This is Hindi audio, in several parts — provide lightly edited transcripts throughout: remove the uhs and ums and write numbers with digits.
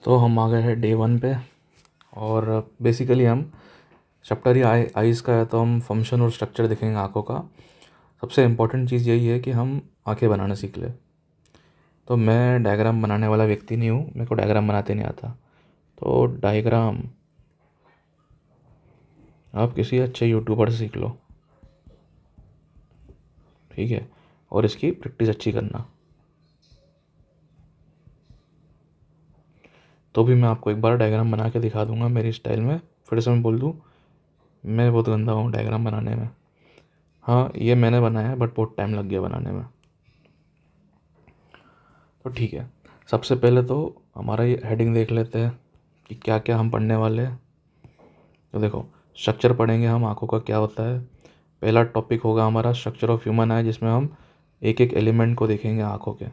तो हम आ गए हैं डे 1 पे। और बेसिकली हम चैप्टर ही आइज़ का है, तो हम फंक्शन और स्ट्रक्चर देखेंगे आँखों का। सबसे इम्पोर्टेंट चीज़ यही है कि हम आँखें बनाना सीख लें। तो मैं डायग्राम बनाने वाला व्यक्ति नहीं हूँ, मेरे को डायग्राम बनाते नहीं आता। तो डायग्राम आप किसी अच्छे यूट्यूबर से सीख लो, ठीक है, और इसकी प्रैक्टिस अच्छी करना। तो भी मैं आपको एक बार डायग्राम बना के दिखा दूंगा मेरी स्टाइल में। फिर से मैं बोल दूँ, मैं बहुत गंदा हूँ डायग्राम बनाने में। हाँ, ये मैंने बनाया है, बट बहुत टाइम लग गया बनाने में। तो ठीक है, सबसे पहले तो हमारा ये हेडिंग देख लेते हैं कि क्या क्या हम पढ़ने वाले हैं। तो देखो, स्ट्रक्चर पढ़ेंगे हम आँखों का क्या होता है। पहला टॉपिक होगा हमारा स्ट्रक्चर ऑफ ह्यूमन आई, जिसमें हम एक एक एलिमेंट को देखेंगे आँखों के।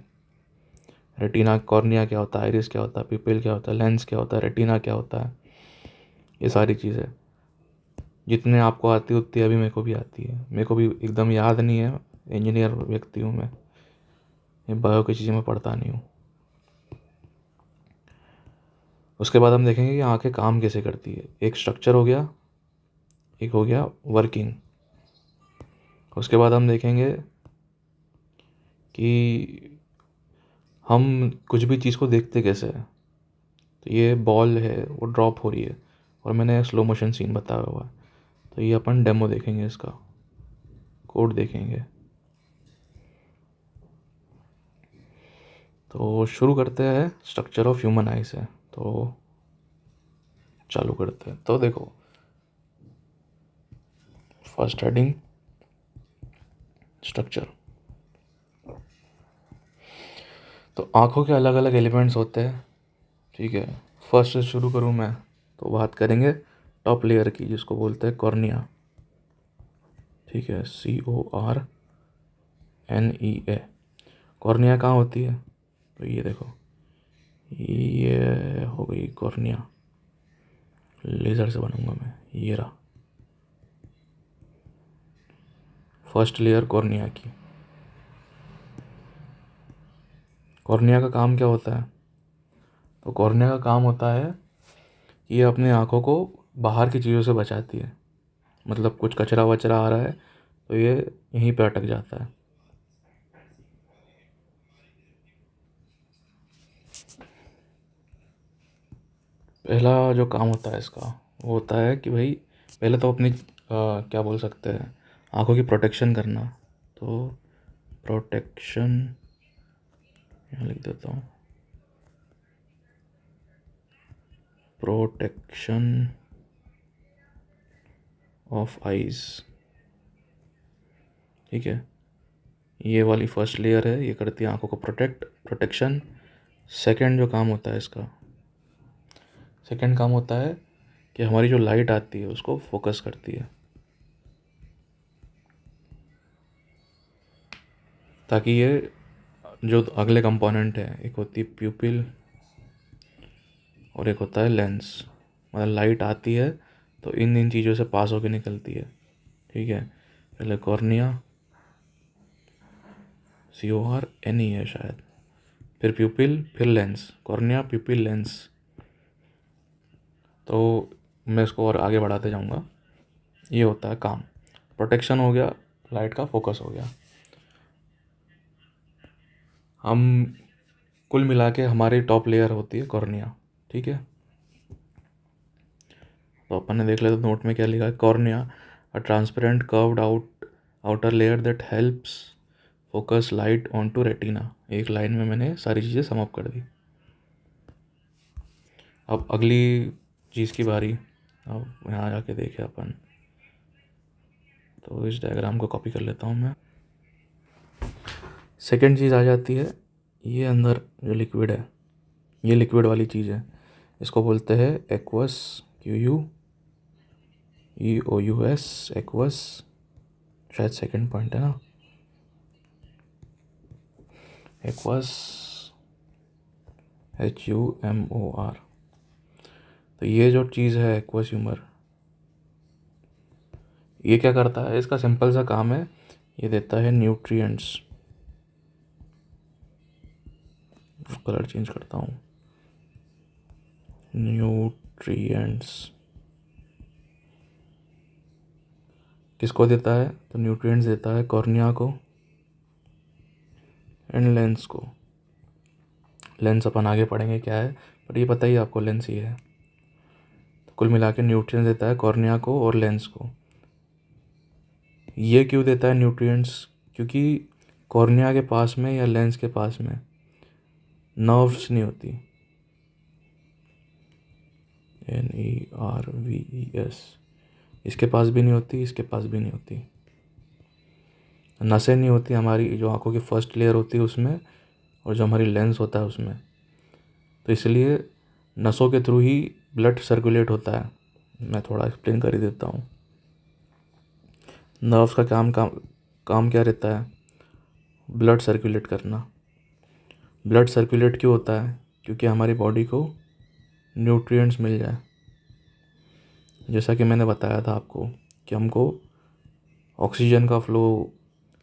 रेटिना, कॉर्निया क्या होता है, आइरिस क्या होता है, पिपिल क्या होता है, लेंस क्या होता है, रेटिना क्या होता है, ये सारी चीज़ें जितने आपको आती होती है अभी मेरे को भी आती है। मेरे को भी एकदम याद नहीं है, इंजीनियर व्यक्ति हूँ मैं, ये बायो की चीज़ें मैं पढ़ता नहीं हूँ। उसके बाद हम देखेंगे कि आँखें काम कैसे करती है। एक स्ट्रक्चर हो गया, एक हो गया वर्किंग। उसके बाद हम देखेंगे कि हम कुछ भी चीज़ को देखते कैसे हैं। तो ये बॉल है, वो ड्रॉप हो रही है और मैंने स्लो मोशन सीन बताया हुआ है। तो ये अपन डेमो देखेंगे, इसका कोड देखेंगे। तो शुरू करते हैं स्ट्रक्चर ऑफ ह्यूमन आई से। तो चालू करते हैं। तो देखो, फर्स्ट हेडिंग स्ट्रक्चर। तो आँखों के अलग अलग एलिमेंट्स होते हैं, ठीक है। फर्स्ट से शुरू करूँ मैं, तो बात करेंगे टॉप लेयर की, जिसको बोलते हैं कॉर्निया, ठीक है, CORNEA। कॉर्निया कहाँ होती है? तो ये देखो, ये हो गई कॉर्निया। लेज़र से बनाऊंगा मैं, ये रहा फर्स्ट लेयर कॉर्निया की। कॉर्निया का काम क्या होता है? तो कॉर्निया का काम होता है कि ये अपनी आँखों को बाहर की चीज़ों से बचाती है। मतलब कुछ कचरा वचरा आ रहा है तो ये यहीं पे अटक जाता है। पहला जो काम होता है इसका, वो होता है कि भाई पहले तो अपनी क्या बोल सकते हैं, आँखों की प्रोटेक्शन करना। तो प्रोटेक्शन यहाँ लिख देता हूँ, प्रोटेक्शन ऑफ आइज़, ठीक है। ये वाली फर्स्ट लेयर है, ये करती है आँखों को प्रोटेक्शन। सेकंड जो काम होता है इसका, सेकंड काम होता है कि हमारी जो लाइट आती है उसको फोकस करती है, ताकि ये जो अगले कंपोनेंट है, एक होती है प्यूपिल और एक होता है लेंस। मतलब लाइट आती है तो इन चीज़ों से पास होकर निकलती है, ठीक है। पहले कॉर्निया, CORNEA है शायद, फिर प्यूपिल, फिर लेंस, कॉर्निया प्यूपिल लेंस। तो मैं इसको और आगे बढ़ाते जाऊंगा। ये होता है काम, प्रोटेक्शन हो गया, लाइट का फोकस हो गया। हम कुल मिला के हमारी टॉप लेयर होती है कॉर्निया, ठीक है। तो अपन ने देख लिया, तो नोट में क्या लिखा है, cornea a transparent curved outer layer that helps focus light onto retina. एक लाइन में मैंने सारी चीज़ें सम अप कर दी। अब अगली चीज़ की बारी, अब यहाँ जाके देखे अपन। तो इस डायग्राम को कॉपी कर लेता हूँ मैं। सेकंड चीज़ आ जाती है, ये अंदर जो लिक्विड है, ये लिक्विड वाली चीज़ है, इसको बोलते हैं एक्वस, QUEOUS, एक्वस। शायद सेकंड पॉइंट है ना, एक्वस, HUMOR। तो ये जो चीज़ है एक्वस ह्यूमर, ये क्या करता है? इसका सिंपल सा काम है, ये देता है न्यूट्रिएंट्स। कलर चेंज करता हूँ, न्यूट्रिएंट्स किसको देता है? तो न्यूट्रिएंट्स देता है कॉर्निया को एंड लेंस को। लेंस अपन आगे पढ़ेंगे क्या है, पर ये पता ही आपको लेंस ही है। तो कुल मिला के न्यूट्रिएंट्स देता है कॉर्निया को और लेंस को। ये क्यों देता है न्यूट्रिएंट्स? क्योंकि कॉर्निया के पास में या लेंस के पास में नर्व्स नहीं होती। NERVES इसके पास भी नहीं होती, इसके पास भी नहीं होती। नसें नहीं होती हमारी जो आंखों की फर्स्ट लेयर होती है उसमें, और जो हमारी लेंस होता है उसमें। तो इसलिए नसों के थ्रू ही ब्लड सर्कुलेट होता है। मैं थोड़ा एक्सप्लेन कर ही देता हूँ। नर्व्स का काम क्या रहता है? ब्लड सर्कुलेट करना। ब्लड सर्कुलेट क्यों होता है? क्योंकि हमारी बॉडी को न्यूट्रिएंट्स मिल जाए। जैसा कि मैंने बताया था आपको कि हमको ऑक्सीजन का फ्लो,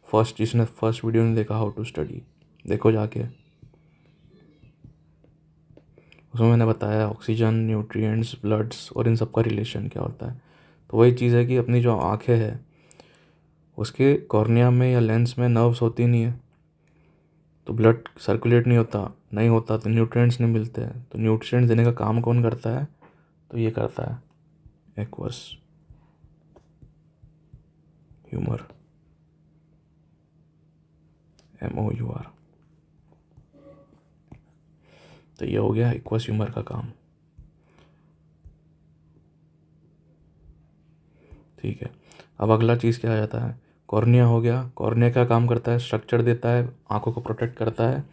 जिसने फर्स्ट वीडियो में देखा हाउ टू स्टडी, देखो जाके, उसमें मैंने बताया ऑक्सीजन, न्यूट्रिएंट्स, ब्लड्स और इन सब का रिलेशन क्या होता है। तो वही चीज़ है कि अपनी जो आँखें हैं उसके कॉर्निया में या लेंस में नर्व्स होती नहीं है, तो ब्लड सर्कुलेट नहीं होता तो न्यूट्रिएंट्स नहीं मिलते हैं। तो न्यूट्रिएंट्स देने का काम कौन करता है? तो ये करता है एक्वस ह्यूमर, MOUR। तो ये हो गया एक्वस ह्यूमर का काम। ठीक है, अब अगला चीज़ क्या आ जाता है? कॉर्निया हो गया। कॉर्निया क्या काम करता है? स्ट्रक्चर देता है, आंखों को प्रोटेक्ट करता है।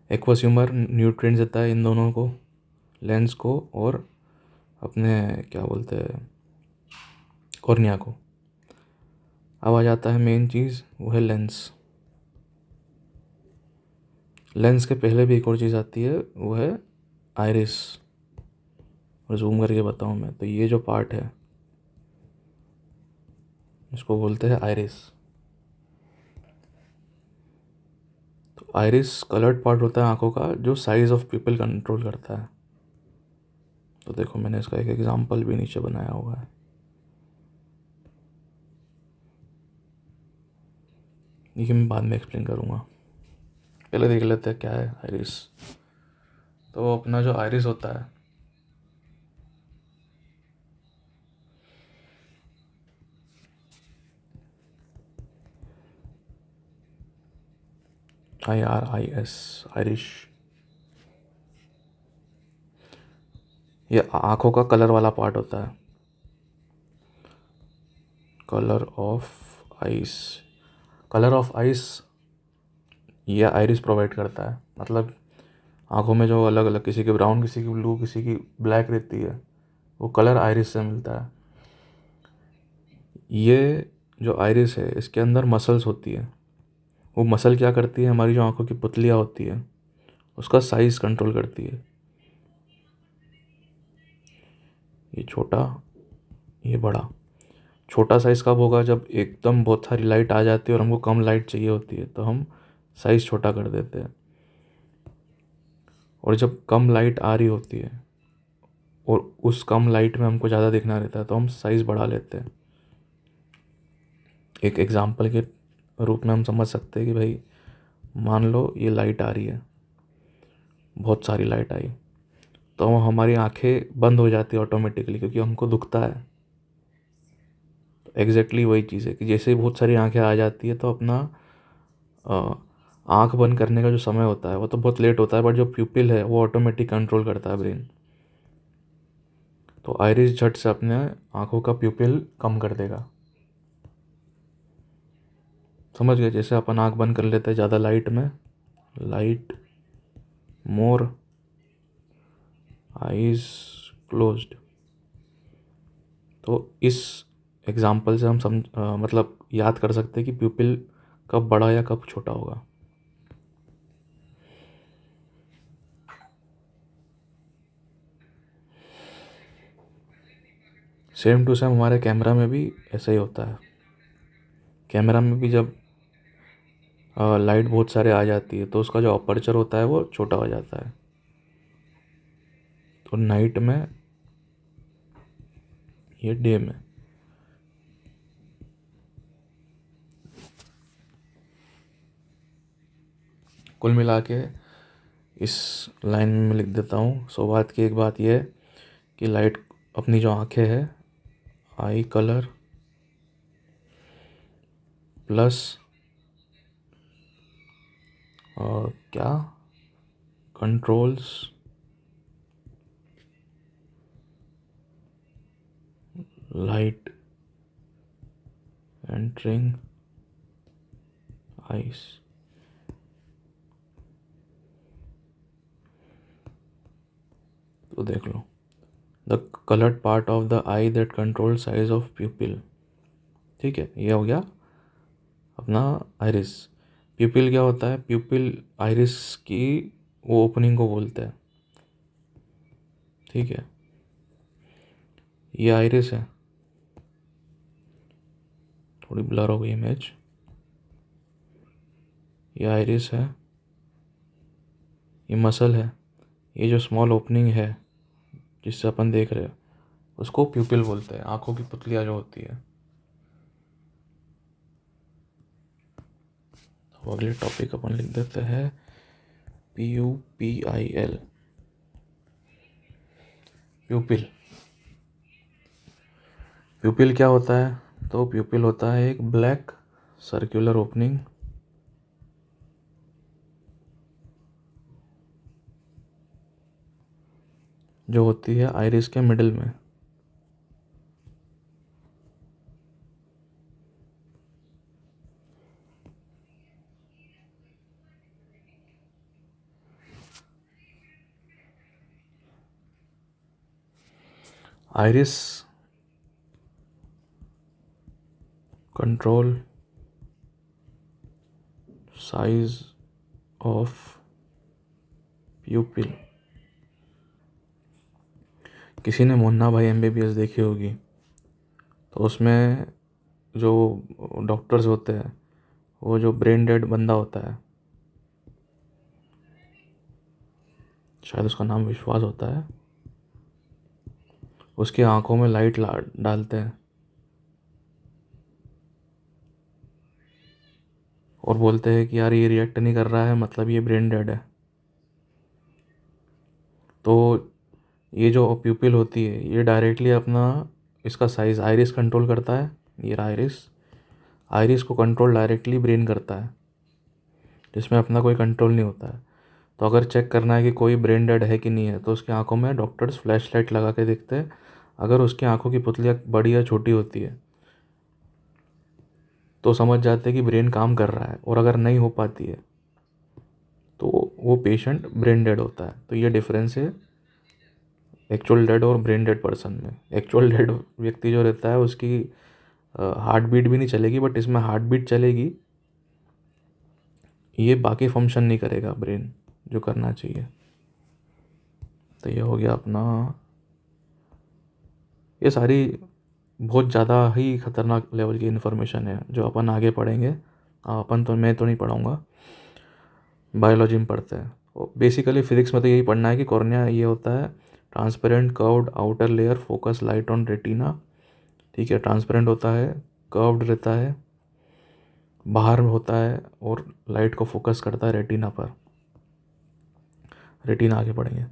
एक्वस ह्यूमर न्यूट्रिएंट्स देता है इन दोनों को, लेंस को और अपने क्या बोलते हैं कॉर्निया को। अब आ जाता है मेन चीज़, वो है लेंस। लेंस के पहले भी एक और चीज़ आती है, वो है आइरिस। और जूम करके बताऊँ मैं तो ये जो पार्ट है इसको बोलते हैं आइरिस। तो आइरिस कलर्ड पार्ट होता है आंखों का जो साइज ऑफ पीपल कंट्रोल करता है। तो देखो मैंने इसका एक एग्जांपल भी नीचे बनाया हुआ है। ये मैं बाद में एक्सप्लेन करूँगा, पहले देख लेते हैं क्या है आइरिस। तो अपना जो आइरिस होता है, IRIS, आइरिश, ये आंखों का कलर वाला पार्ट होता है। Colour of ice, colour of ice ये आइरिस प्रोवाइड करता है। मतलब आंखों में जो अलग अलग, किसी की ब्राउन, किसी की ब्लू, किसी की ब्लैक रहती है, वो कलर आइरिस से मिलता है। ये जो आइरिस है इसके अंदर मसल्स होती है। वो मसल क्या करती है? हमारी जो आंखों की पुतलियाँ होती है उसका साइज़ कंट्रोल करती है। ये छोटा, ये बड़ा। छोटा साइज़ कब होगा? जब एकदम बहुत सारी लाइट आ जाती है और हमको कम लाइट चाहिए होती है तो हम साइज़ छोटा कर देते हैं। और जब कम लाइट आ रही होती है और उस कम लाइट में हमको ज़्यादा दिखना रहता है तो हम साइज़ बढ़ा लेते हैं। एक एग्जांपल के रूप में हम समझ सकते हैं कि भाई मान लो ये लाइट आ रही है, बहुत सारी लाइट आई, तो हमारी आंखें बंद हो जाती है ऑटोमेटिकली क्योंकि हमको दुखता है। एग्जैक्टली वही चीज़ है कि जैसे ही बहुत सारी आंखें आ जाती है तो अपना आंख बंद करने का जो समय होता है वो तो बहुत लेट होता है, बट जो प्यूपिल है वो ऑटोमेटिक कंट्रोल करता है ब्रेन। तो आइरिस झट से अपने आंखों का प्यूपिल कम कर देगा। समझ गए? जैसे अपन आंख बंद कर लेते हैं ज़्यादा लाइट में, लाइट मोर, आइज क्लोज्ड। तो इस एग्जाम्पल से हम मतलब याद कर सकते हैं कि प्यूपिल कब बड़ा या कब छोटा होगा। सेम टू सेम हमारे कैमरा में भी ऐसा ही होता है। कैमरा में भी जब लाइट बहुत सारे आ जाती है तो उसका जो अपर्चर होता है वो छोटा हो जाता है। और नाइट में ये डे में। कुल मिला के इस लाइन में लिख देता हूँ। सो बात की एक बात यह है कि लाइट अपनी जो आँखें है, आई कलर प्लस और क्या, कंट्रोल्स लाइट एंटरिंग आइस। तो देख लो, the coloured part of the eye that control size of pupil. ठीक है, ये हो गया अपना आइरिस। प्यूपिल क्या होता है? प्यूपिल आइरिस की वो ओपनिंग को बोलते हैं। ठीक है, ये आइरिस है, थोड़ी ब्लर हो गई इमेज। ये आइरिस है, ये मसल है, ये जो स्मॉल ओपनिंग है जिससे अपन देख रहे हैं उसको प्यूपिल बोलते हैं, आंखों की पुतलियाँ जो होती है। तो अगले टॉपिक अपन लिख देते हैं PUPIL, प्यूपिल। प्यूपिल क्या होता है? तो प्यूपिल होता है एक ब्लैक सर्कुलर ओपनिंग जो होती है आइरिस के मिडिल में। Iris control size of प्यूपिल। किसी ने मुन्ना भाई MBBS देखी होगी, तो उसमें जो डॉक्टर्स होते हैं, वो जो ब्रेन डेड बंदा होता है, शायद उसका नाम विश्वास होता है, उसकी आंखों में लाइट डालते हैं और बोलते हैं कि यार ये रिएक्ट नहीं कर रहा है, मतलब ये ब्रेन डेड है। तो ये जो प्यूपिल होती है ये डायरेक्टली अपना इसका साइज़ आइरिस कंट्रोल करता है। ये आइरिस, आइरिस को कंट्रोल डायरेक्टली ब्रेन करता है, जिसमें अपना कोई कंट्रोल नहीं होता है। तो अगर चेक करना है कि कोई ब्रेन डेड है कि नहीं है, तो उसकी आंखों में डॉक्टर्स फ्लैश लाइट लगा के देखते हैं। अगर उसकी आंखों की पुतलियाँ बड़ी या छोटी होती है तो समझ जाते हैं कि ब्रेन काम कर रहा है, और अगर नहीं हो पाती है तो वो पेशेंट ब्रेन डेड होता है। तो ये डिफरेंस है एक्चुअल डेड और ब्रेन डेड पर्सन में। एक्चुअल डेड व्यक्ति जो रहता है उसकी हार्ट बीट भी नहीं चलेगी, बट इसमें हार्ट बीट चलेगी, ये बाकी फंक्शन नहीं करेगा ब्रेन जो करना चाहिए। तो ये हो गया अपना, ये सारी बहुत ज़्यादा ही ख़तरनाक लेवल की इन्फॉर्मेशन है जो अपन आगे पढ़ेंगे। अपन तो, मैं तो नहीं पढ़ाऊँगा, बायोलॉजी में पढ़ते हैं। बेसिकली फिजिक्स में तो यही पढ़ना है कि कॉर्निया ये होता है transparent curved outer layer focus light on retina. ठीक है, ट्रांसपेरेंट होता है, कर्व्ड रहता है, बाहर होता है और लाइट को फोकस करता है रेटिना पर। रेटिना आगे पढ़ेंगे।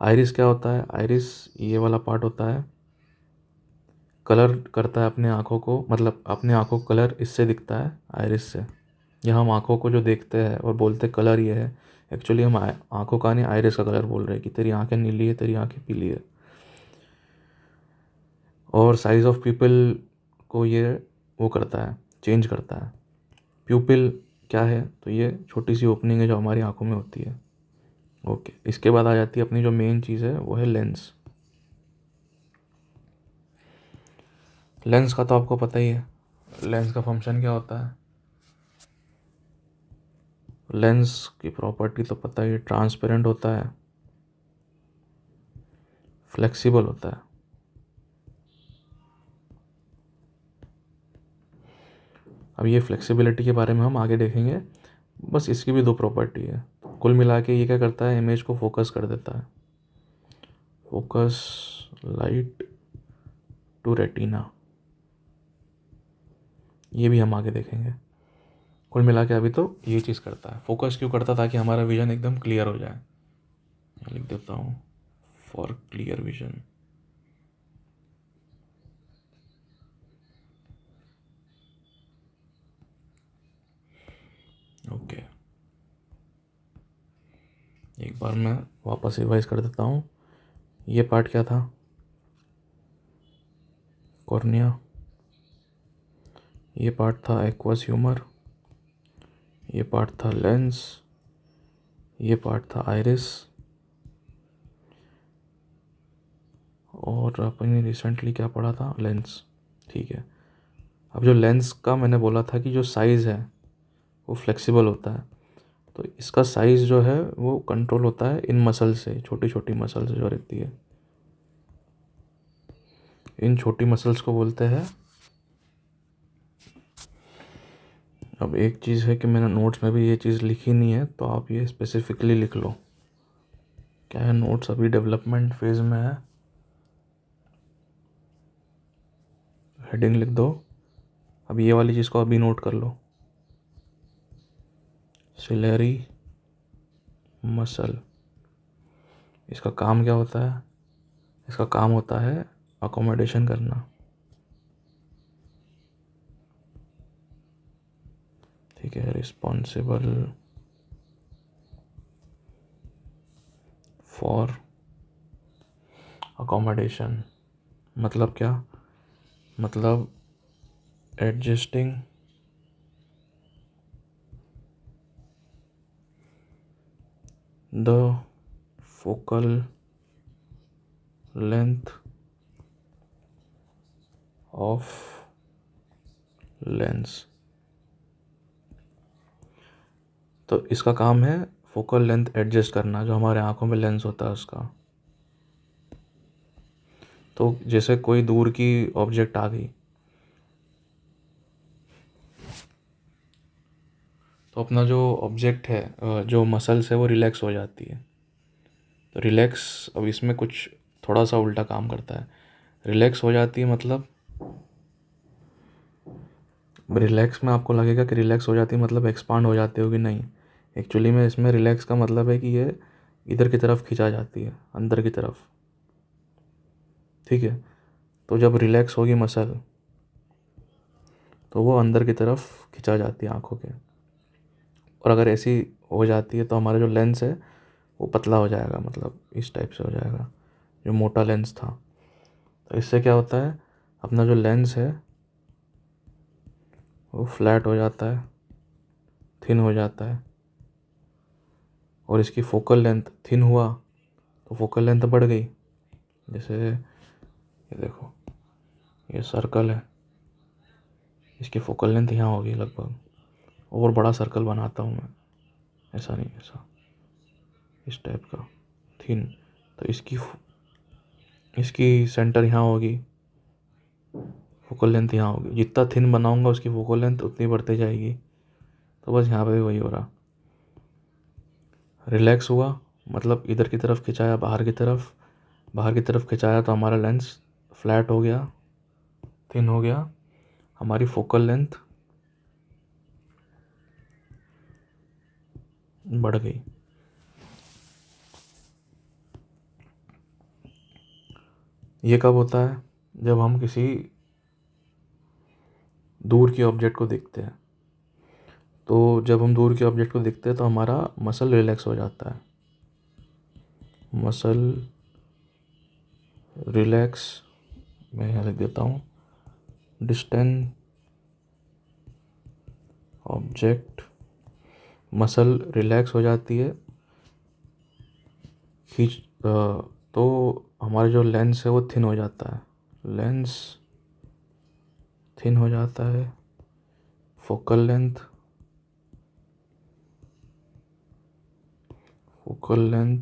आइरिस क्या होता है? आइरिस ये वाला पार्ट होता है, कलर करता है अपने आँखों को, मतलब अपने आँखों को कलर इससे दिखता है, आइरिस से। यह हम आँखों को जो देखते हैं और बोलते हैं कलर ये है, एक्चुअली हम आँखों का नहीं आइरिस का कलर बोल रहे हैं कि तेरी आँखें नीली है, तेरी आँखें पीली है। और साइज़ ऑफ पीपल को ये वो करता है, चेंज करता है। प्यूपिल क्या है? तो ये छोटी सी ओपनिंग है जो हमारी आँखों में होती है। ओके, इसके बाद आ जाती है अपनी जो मेन चीज़ है, वो है लेंस। लेंस का तो आपको पता ही है, लेंस का फंक्शन क्या होता है। लेंस की प्रॉपर्टी तो पता ही है, ट्रांसपेरेंट होता है, फ्लेक्सिबल होता है। अब ये फ्लेक्सिबिलिटी के बारे में हम आगे देखेंगे, बस इसकी भी दो प्रॉपर्टी है। कुल मिला के ये क्या करता है, इमेज को फोकस कर देता है। फोकस लाइट टू रेटिना, ये भी हम आगे देखेंगे। कुल मिला के अभी तो ये चीज़ करता है। फोकस क्यों करता? ताकि हमारा विजन एकदम क्लियर हो जाए। लिख देता हूँ फॉर क्लियर विजन। ओके, एक बार मैं वापस रिवाइज कर देता हूँ। ये पार्ट क्या था? कॉर्निया। ये पार्ट था एक्वस ह्यूमर। ये पार्ट था लेंस। ये पार्ट था आइरिस। और अपने रिसेंटली क्या पढ़ा था? लेंस। ठीक है। अब जो लेंस का मैंने बोला था कि जो साइज़ है वो फ्लेक्सिबल होता है, तो इसका साइज़ जो है वो कंट्रोल होता है इन मसल से, छोटी छोटी मसल से जो रहती है। इन छोटी मसल्स को बोलते हैं। अब एक चीज़ है कि मैंने नोट्स में भी ये चीज़ लिखी नहीं है, तो आप ये स्पेसिफिकली लिख लो। क्या है, नोट्स अभी डेवलपमेंट फेज़ में है। हेडिंग लिख दो। अब ये वाली चीज़ को अभी नोट कर लो। सिलेरी मसल, इसका काम क्या होता है? इसका काम होता है अकोमोडेशन करना। ठीक है, रिस्पॉन्सिबल फॉर अकोमोडेशन मतलब क्या? मतलब adjusting the focal length of lens. तो इसका काम है फोकल लेंथ एडजस्ट करना, जो हमारे आँखों में लेंस होता है उसका। तो जैसे कोई दूर की ऑब्जेक्ट आ गई, तो अपना जो ऑब्जेक्ट है, जो मसल्स है वो रिलैक्स हो जाती है। तो रिलैक्स, अब इसमें कुछ थोड़ा सा उल्टा काम करता है। रिलैक्स हो जाती है मतलब, रिलैक्स में आपको लगेगा कि रिलैक्स हो जाती है मतलब एक्सपांड हो जाती होगी, नहीं। एक्चुअली में इसमें रिलैक्स का मतलब है कि ये इधर की तरफ खिंचा जाती है, अंदर की तरफ। ठीक है, तो जब रिलैक्स होगी मसल तो वो अंदर की तरफ खिंचा जाती है आँखों के। और अगर ऐसी हो जाती है तो हमारा जो लेंस है वो पतला हो जाएगा, मतलब इस टाइप से हो जाएगा, जो मोटा लेंस था। तो इससे क्या होता है, अपना जो लेंस है वो फ्लैट हो जाता है, थिन हो जाता है। और इसकी फोकल लेंथ थिन हुआ तो फोकल लेंथ बढ़ गई। जैसे ये देखो, ये सर्कल है, इसकी फोकल लेंथ यहाँ होगी लगभग। और बड़ा सर्कल बनाता हूँ मैं, ऐसा नहीं, ऐसा इस टाइप का थिन। तो इसकी सेंटर यहाँ होगी, फोकल लेंथ यहाँ होगी। जितना थिन बनाऊंगा उसकी फोकल लेंथ उतनी बढ़ती जाएगी। तो बस यहाँ पे भी वही हो रहा। रिलैक्स हुआ मतलब इधर की तरफ खिंचाया, बाहर की तरफ, बाहर की तरफ खिंचाया तो हमारा लेंस फ्लैट हो गया, थिन हो गया। हमारी फोकल लेंथ बढ़ गई। ये कब होता है? जब हम किसी दूर के ऑब्जेक्ट को देखते हैं। तो जब हम दूर के ऑब्जेक्ट को देखते हैं तो हमारा मसल रिलैक्स हो जाता है। मसल रिलैक्स, मैं यहाँ लिख देता हूँ, डिस्टेंस ऑब्जेक्ट, मसल रिलैक्स हो जाती है, तो हमारा जो लेंस है वो थिन हो जाता है। लेंस थिन हो जाता है, फोकल लेंथ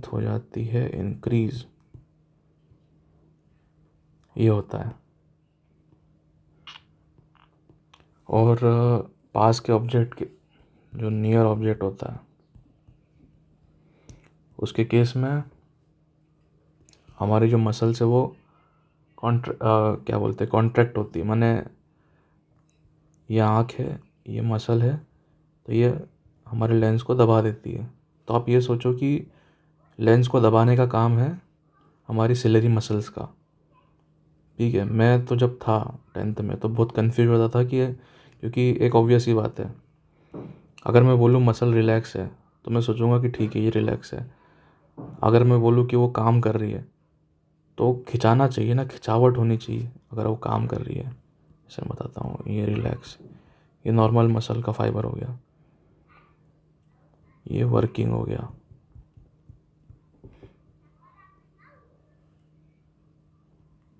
हो जाती है इंक्रीज। ये होता है। और पास के ऑब्जेक्ट के, जो नियर ऑब्जेक्ट होता है, उसके केस में हमारी जो मसल्स है वो क्या बोलते हैं, कॉन्ट्रैक्ट होती है। माने ये आँख है, ये मसल है, तो ये हमारे लेंस को दबा देती है। तो आप ये सोचो कि लेंस को दबाने का काम है हमारी सिलेरी मसल्स का। ठीक है, मैं तो जब था 10th में तो बहुत कंफ्यूज होता था कि क्योंकि एक ऑब्वियस ही बात है, अगर मैं बोलूँ मसल रिलैक्स है तो मैं सोचूंगा कि ठीक है ये रिलैक्स है। अगर मैं बोलूँ कि वो काम कर रही है तो खिंचाना चाहिए ना, खिंचावट होनी चाहिए अगर वो काम कर रही है। जैसे मैं बताता हूँ, ये रिलैक्स, ये नॉर्मल मसल का फाइबर हो गया, ये वर्किंग हो गया।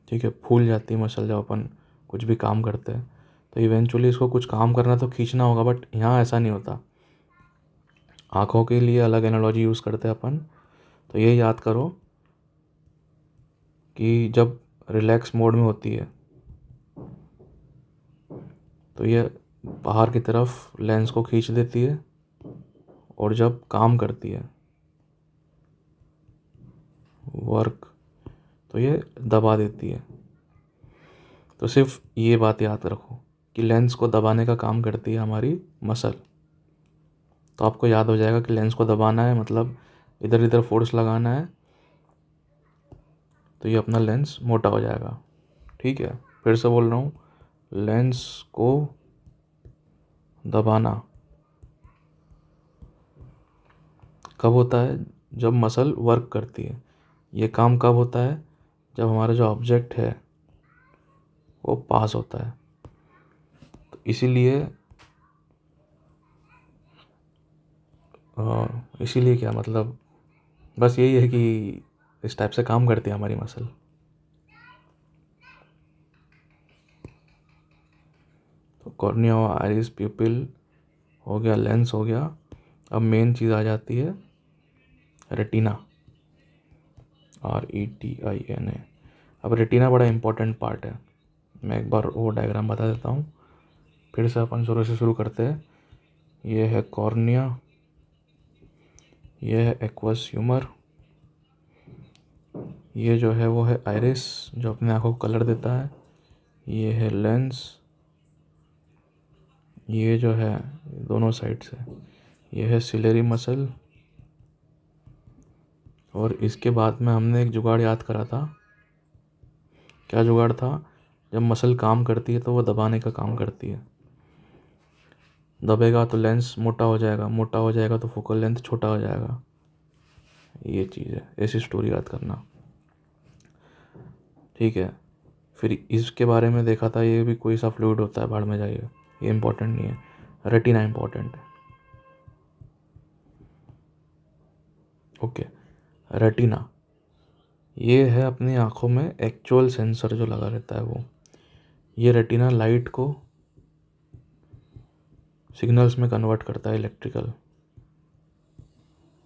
ठीक है, फूल जाती है मसल जब अपन कुछ भी काम करते हैं, तो इवेंचुअली इसको कुछ काम करना तो खींचना होगा, बट यहाँ ऐसा नहीं होता। आँखों के लिए अलग एनालॉजी यूज़ करते हैं अपन। तो ये याद करो कि जब रिलैक्स मोड में होती है तो ये बाहर की तरफ लेंस को खींच देती है, और जब काम करती है वर्क तो ये दबा देती है। तो सिर्फ ये बात याद रखो कि लेंस को दबाने का काम करती है हमारी मसल। तो आपको याद हो जाएगा कि लेंस को दबाना है मतलब इधर इधर फोर्स लगाना है, तो ये अपना लेंस मोटा हो जाएगा। ठीक है, फिर से बोल रहा हूँ, लेंस को दबाना कब होता है? जब मसल वर्क करती है। ये काम कब होता है? जब हमारा जो ऑब्जेक्ट है वो पास होता है। तो इसीलिए क्या मतलब, बस यही है कि इस टाइप से काम करती है हमारी मसल। तो कॉर्निया, आइरिस, प्यूपिल हो गया, लेंस हो गया। अब मेन चीज़ आ जाती है रेटिना, RETINA। अब रेटिना बड़ा इंपॉर्टेंट पार्ट है। मैं एक बार वो डायग्राम बता देता हूँ, फिर से अपन शुरू से शुरू करते हैं। ये है कॉर्निया, ये है एक्वस ह्यूमर, ये जो है वो है आइरिस जो अपने आँखों को कलर देता है, ये है लेंस, ये जो है दोनों साइड से ये है सिलेरी मसल। और इसके बाद में हमने एक जुगाड़ याद करा था। क्या जुगाड़ था? जब मसल काम करती है तो वो दबाने का काम करती है। दबेगा तो लेंस मोटा हो जाएगा, मोटा हो जाएगा तो फोकल लेंथ छोटा हो जाएगा। ये चीज़ है, ऐसी स्टोरी याद करना। ठीक है, फिर इसके बारे में देखा था, ये भी कोई सा फ्लूइड होता है, भाड़ में जाइए, ये इंपॉर्टेंट नहीं है। रेटिना इंपॉर्टेंट है। ओके, रेटिना ये है अपनी आँखों में एक्चुअल सेंसर जो लगा रहता है वो। ये रेटिना लाइट को सिग्नल्स में कन्वर्ट करता है, इलेक्ट्रिकल।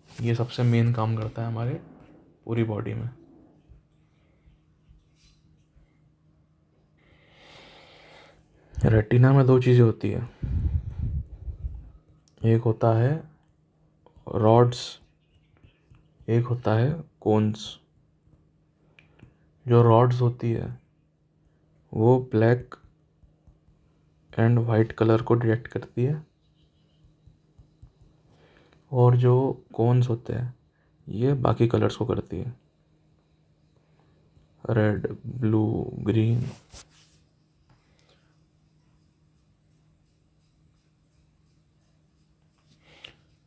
ये सबसे मेन काम करता है हमारे पूरी बॉडी में। रेटिना में दो चीज़ें होती है, एक होता है रॉड्स, एक होता है कोन्स। जो रॉड्स होती है वो ब्लैक एंड वाइट कलर को डिटेक्ट करती है, और जो कोन्स होते हैं ये बाकी कलर्स को करती है, रेड, ब्लू, ग्रीन।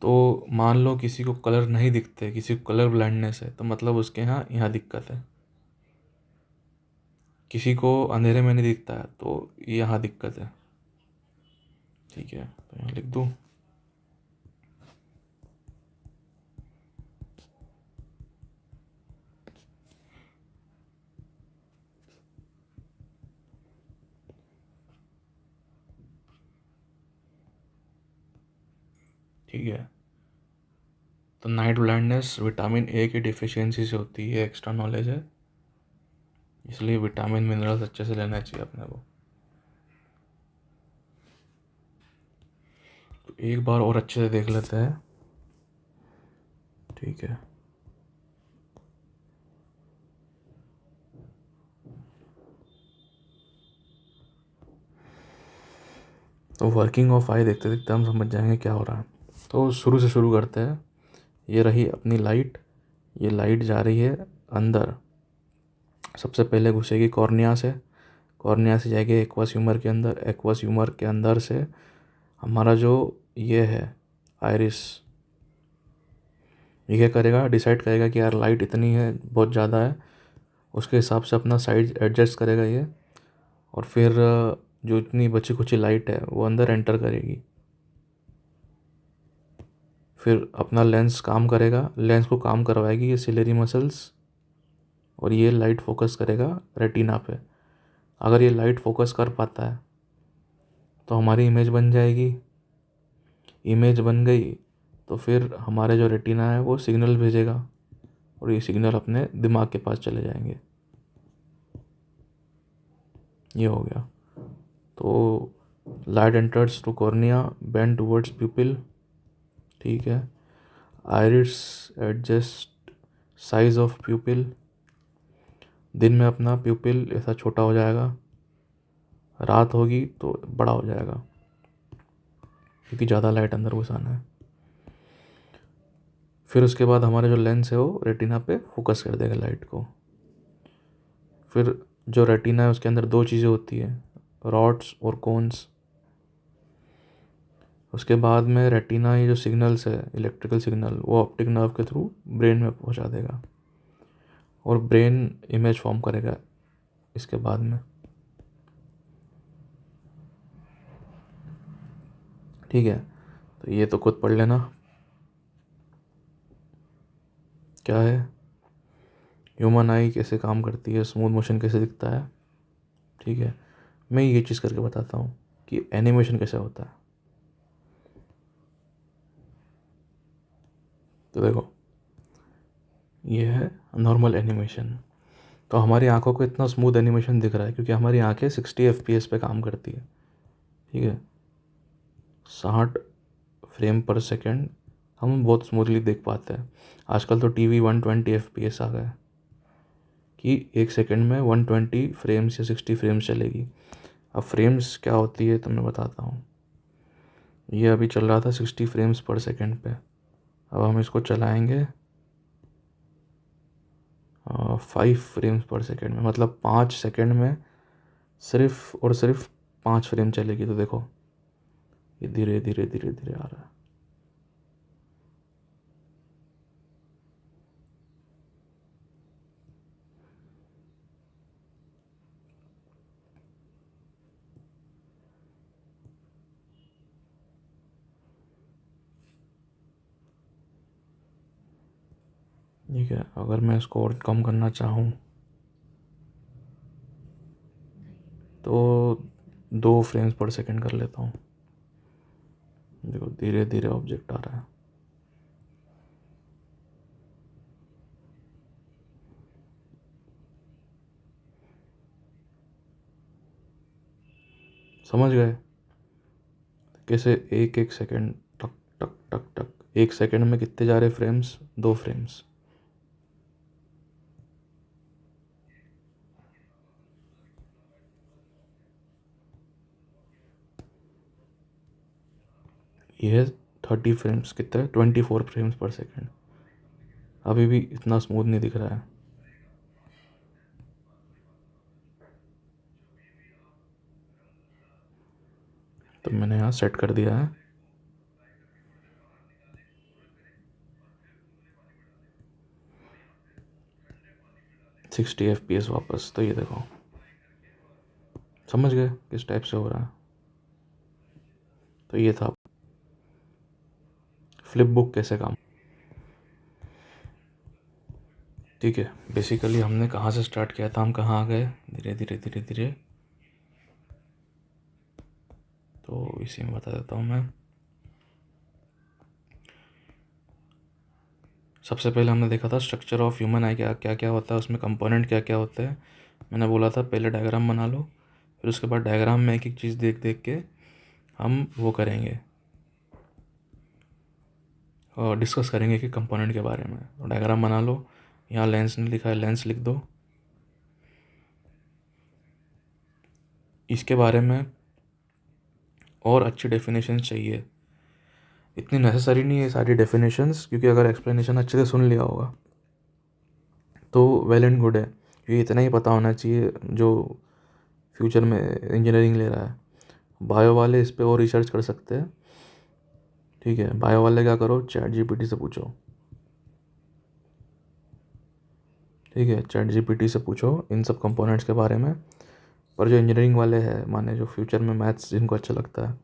तो मान लो किसी को कलर नहीं दिखते, किसी को कलर ब्लाइंडनेस है, तो मतलब उसके यहाँ दिक्कत है। किसी को अंधेरे में नहीं दिखता है तो यहाँ दिक्कत है। ठीक है, तो यहाँ लिख दूँ। ठीक है, तो नाइट ब्लाइंडनेस विटामिन ए की डिफिशियंसी से होती है, एक्स्ट्रा नॉलेज है, इसलिए विटामिन मिनरल्स अच्छे से लेना चाहिए अपने को। तो एक बार और अच्छे से देख लेते हैं। ठीक है, तो वर्किंग ऑफ आई देखते देखते हम समझ जाएंगे क्या हो रहा है। तो शुरू से शुरू करते हैं। ये रही अपनी लाइट, ये लाइट जा रही है अंदर। सबसे पहले घुसेगी कॉर्निया से, कॉर्निया से जाएगी एक्वस ह्यूमर के अंदर, एक्वस ह्यूमर के अंदर से हमारा जो ये है आइरिस, ये क्या करेगा, डिसाइड करेगा कि यार लाइट इतनी है, बहुत ज़्यादा है, उसके हिसाब से अपना साइज एडजस्ट करेगा ये, और फिर जो इतनी बची खुची लाइट है वो अंदर एंटर करेगी। फिर अपना लेंस काम करेगा, लेंस को काम करवाएगी ये सिलेरी मसल्स, और ये लाइट फोकस करेगा रेटिना पे। अगर ये लाइट फोकस कर पाता है तो हमारी इमेज बन जाएगी। इमेज बन गई तो फिर हमारे जो रेटिना है वो सिग्नल भेजेगा, और ये सिग्नल अपने दिमाग के पास चले जाएंगे। ये हो गया। तो light enters to cornea, bend towards pupil, ठीक है। Iris adjust size of pupil, दिन में अपना प्यूपिल ऐसा छोटा हो जाएगा, रात होगी तो बड़ा हो जाएगा, क्योंकि ज़्यादा लाइट अंदर घुसाना है। फिर उसके बाद हमारा जो लेंस है वो रेटिना पे फोकस कर देगा लाइट को। फिर जो रेटिना है उसके अंदर दो चीज़ें होती है, रॉड्स और कोन्स। उसके बाद में रेटिना ये जो सिग्नल्स है, इलेक्ट्रिकल सिग्नल, वो ऑप्टिक नर्व के थ्रू ब्रेन में पहुंचा देगा, और ब्रेन इमेज फॉर्म करेगा इसके बाद में, ठीक है। तो ये तो खुद पढ़ लेना क्या है, ह्यूमन आई कैसे काम करती है, स्मूथ मोशन कैसे दिखता है, ठीक है। मैं ये चीज़ करके बताता हूँ कि एनिमेशन कैसे होता है। तो देखो, ये है नॉर्मल एनिमेशन। तो हमारी आंखों को इतना स्मूथ एनिमेशन दिख रहा है क्योंकि हमारी आंखें 60 FPS पे काम करती है, ठीक है। 60 फ्रेम पर सेकेंड हम बहुत स्मूथली देख पाते हैं। आजकल तो टीवी 120 FPS आ गए कि एक सेकंड में 120 फ्रेम्स या 60 फ्रेम्स चलेगी। अब फ्रेम्स क्या होती है तो मैं बताता हूँ। ये अभी चल रहा था 60 फ्रेम्स पर सेकंड पे, अब हम इसको चलाएंगे 5 फ्रेम्स पर सेकंड में, मतलब 5 सेकंड में सिर्फ और सिर्फ 5 फ्रेम चलेगी। तो देखो ये धीरे धीरे धीरे धीरे आ रहा है। ठीक है, अगर मैं इसको और कम करना चाहूँ तो 2 फ्रेम्स पर सेकंड कर लेता हूँ। देखो धीरे धीरे ऑब्जेक्ट आ रहा है। समझ गए कैसे एक एक सेकंड, टक टक टक टक, एक सेकंड में कितने जा रहे फ्रेम्स, 2 फ्रेम्स। ये है 30 फ्रेम्स, कितना है, 24 फ्रेम्स पर सेकंड। अभी भी इतना स्मूथ नहीं दिख रहा है। तो मैंने यहाँ सेट कर दिया है 60 FPS वापस। तो ये देखो, समझ गए किस टाइप से हो रहा है। तो ये था फ्लिप बुक कैसे काम, ठीक है। बेसिकली हमने कहाँ से स्टार्ट किया था, हम कहाँ आ गए, धीरे धीरे धीरे धीरे। तो इसी में बता देता हूँ मैं। सबसे पहले हमने देखा था स्ट्रक्चर ऑफ ह्यूमन आई, क्या क्या क्या होता है उसमें, कंपोनेंट क्या क्या होते हैं। मैंने बोला था पहले डायग्राम बना लो, फिर उसके बाद डायग्राम में एक एक चीज़ देख देख के हम वो करेंगे और डिस्कस करेंगे कि कंपोनेंट के बारे में। तो डायग्राम बना लो, यहाँ लेंस नहीं लिखा है, लेंस लिख दो। इसके बारे में और अच्छी डेफिनेशन चाहिए। इतनी नेसेसरी नहीं है सारी डेफिनेशंस, क्योंकि अगर एक्सप्लेनेशन अच्छे से सुन लिया होगा तो वेल एंड गुड है। क्योंकि इतना ही पता होना चाहिए जो फ्यूचर में इंजीनियरिंग ले रहा है। बायो वाले इस पे और रिसर्च कर सकते हैं, ठीक है। बायो वाले क्या करो, चैट जीपीटी से पूछो, ठीक है। चैट जीपीटी से पूछो इन सब कंपोनेंट्स के बारे में। पर जो इंजीनियरिंग वाले हैं, माने जो फ्यूचर में मैथ्स जिनको अच्छा लगता है,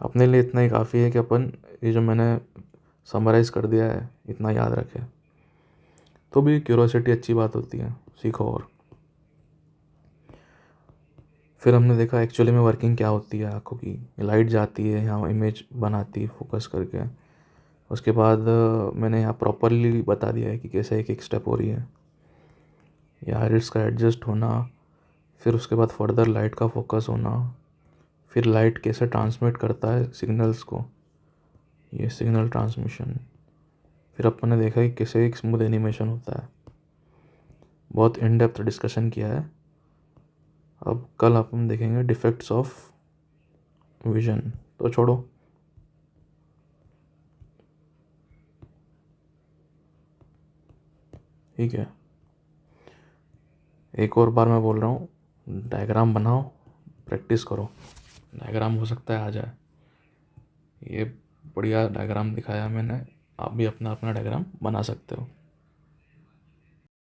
अपने लिए इतना ही काफ़ी है कि अपन ये जो मैंने समराइज़ कर दिया है इतना याद रखें। तो भी क्यूरोसिटी अच्छी बात होती है, सीखो। और फिर हमने देखा एक्चुअली में वर्किंग क्या होती है आँखों की। लाइट जाती है यहाँ, इमेज बनाती है फोकस करके। उसके बाद मैंने यहाँ प्रॉपरली बता दिया है कि कैसे एक एक स्टेप हो रही है। या आइरिस का एडजस्ट होना, फिर उसके बाद फर्दर लाइट का फोकस होना, फिर लाइट कैसे ट्रांसमिट करता है सिग्नल्स को, ये सिग्नल ट्रांसमिशन। फिर अपन ने देखा कि कैसे एक स्मूथ एनिमेशन होता है। बहुत इन डेप्थ डिस्कशन किया है। अब कल अपन देखेंगे डिफेक्ट्स ऑफ विजन। तो छोड़ो, ठीक है। एक और बार मैं बोल रहा हूँ, डायग्राम बनाओ, प्रैक्टिस करो। डायग्राम हो सकता है आ जाए। ये बढ़िया डायग्राम दिखाया मैंने, आप भी अपना अपना डायग्राम बना सकते हो।